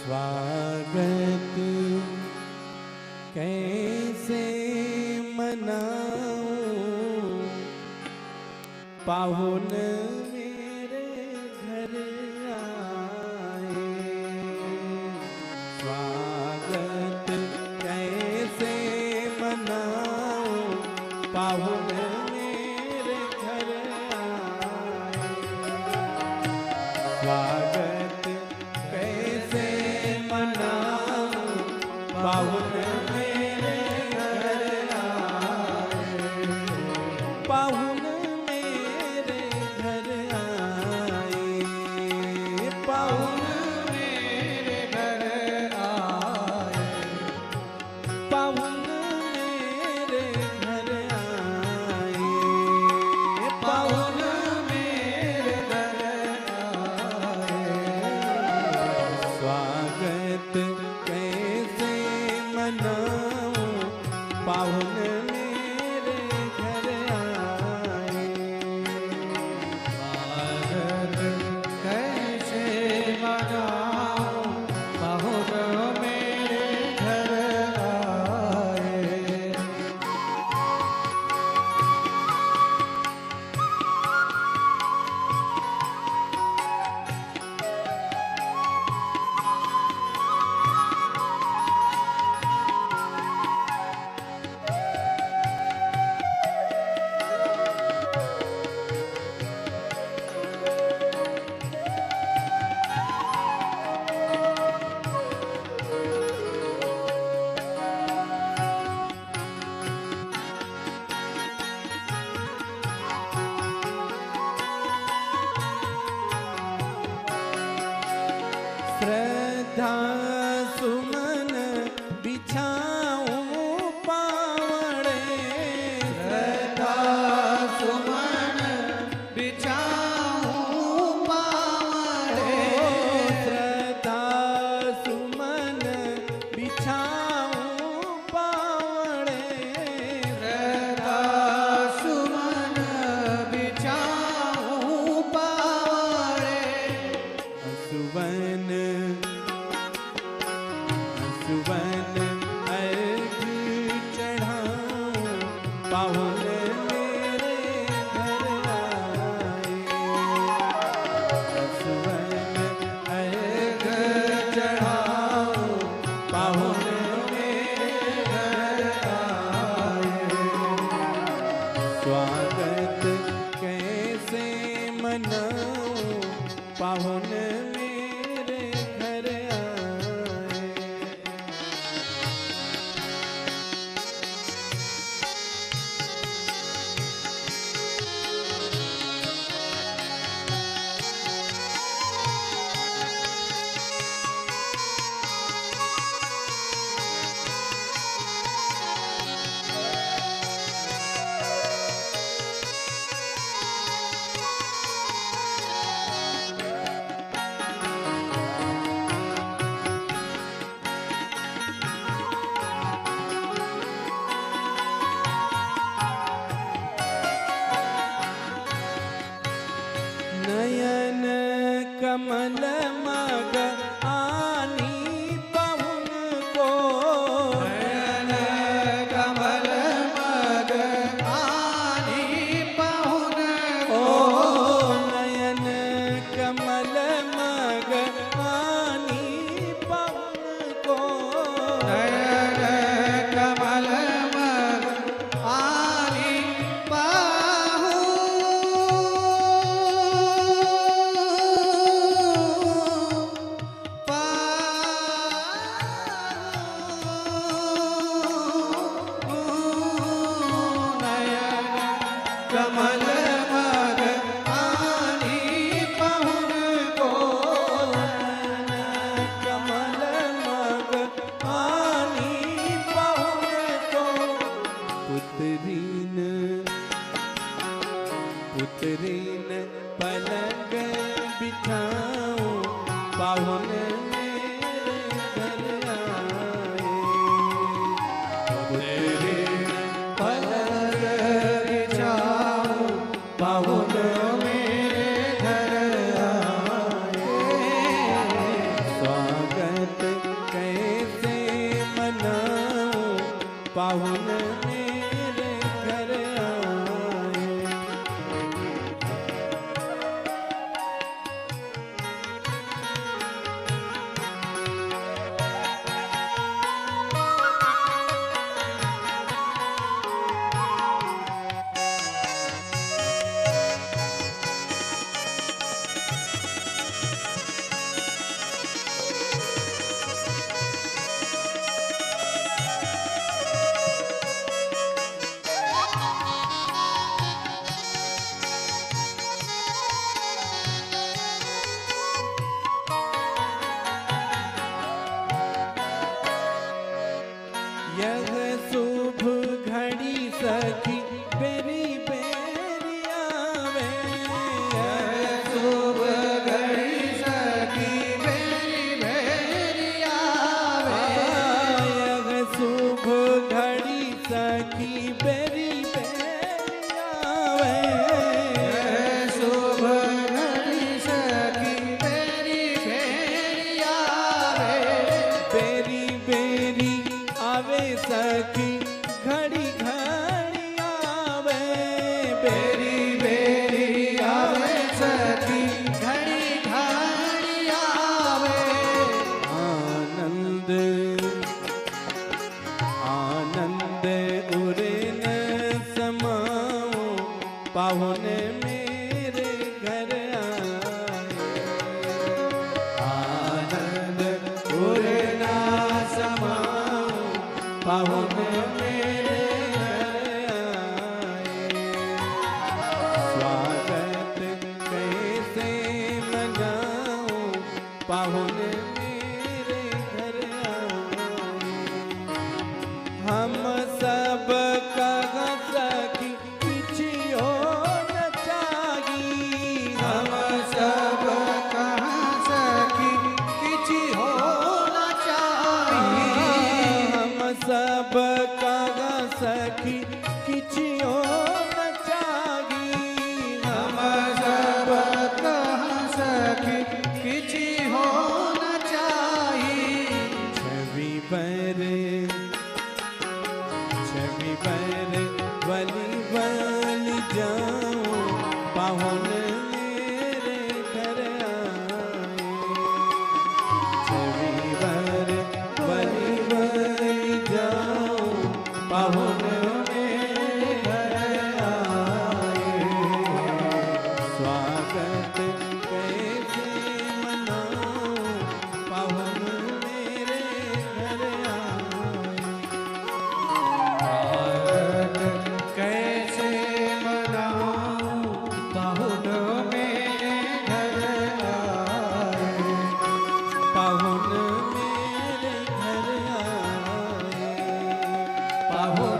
स्वागत कैसे मनाऊं पाहुन मेरे घर आए। स्वागत कैसे मनाऊं पाहुन मेरे घर आए। स्वागत कैसे मनाऊं पाहुन मेरे घर आए। पाहुन मेरे घर आए। पाहुन मेरे घर आए। पाहुन मेरे घर आए। पाहुन मेरे घर आए। स्वागत कैसे मनाऊं पाहुन मेरे घर आए। स्वागत कैसे मनाऊं पाहुन मेरे घर आए। श्रद्धा सुमन बिछाऊं पावड़े। श्रद्धा सुमन बिछाऊं पावड़े। श्रद्धा सुमन बिछाऊं पावड़े। श्रद्धा सुमन बिछाऊं पावड़े। सुवन सुवन अर्घ चढ़ाऊं पाहुन मेरे घर आए। सुवन अर्घ चढ़ाऊं पाहुन मेरे घर आए। स्वागत कैसे मनाऊं पाहुन मेरे घर आए। नयन कमल मग आनी पाहुन को। नयन कमल मग आनी पाहुन को। नयन कमल मग आनी पाहुन को। नयन कमल मग आनी कमल मग आनी पाहुन को। कमल मग आनी पाहुन को। पुत्रीन पुत्रीन पलंग बिछाऊं पाहुन मेरे घर आए। पुत्रीन पलंग बिछाऊं पाहुन मेरे घर आए। स्वागत पाहुन मेरे घर आए। स्वागत कैसे मनाऊं, पाहुन मेरे घर आए। हम सब का सखी किछियो न चाही, हम सब कहाँ सखी किछि होना चाहिए। हम सब का सखी किछियो न चाही। हम सब कहाँ सखी किछि होना चाहिए। छवि पर वली वली जाऊं, पाहुन मेरे घर आए। छवि पर वली वली जाऊं, पाहुन मेरे घर आए। स्वागत कैसे मनाऊं, पाहुन मेरे घर आए। कैसे मनाऊं, पाहुन मेरे घर आए। पाहुन मेरे घर आए। पाहुन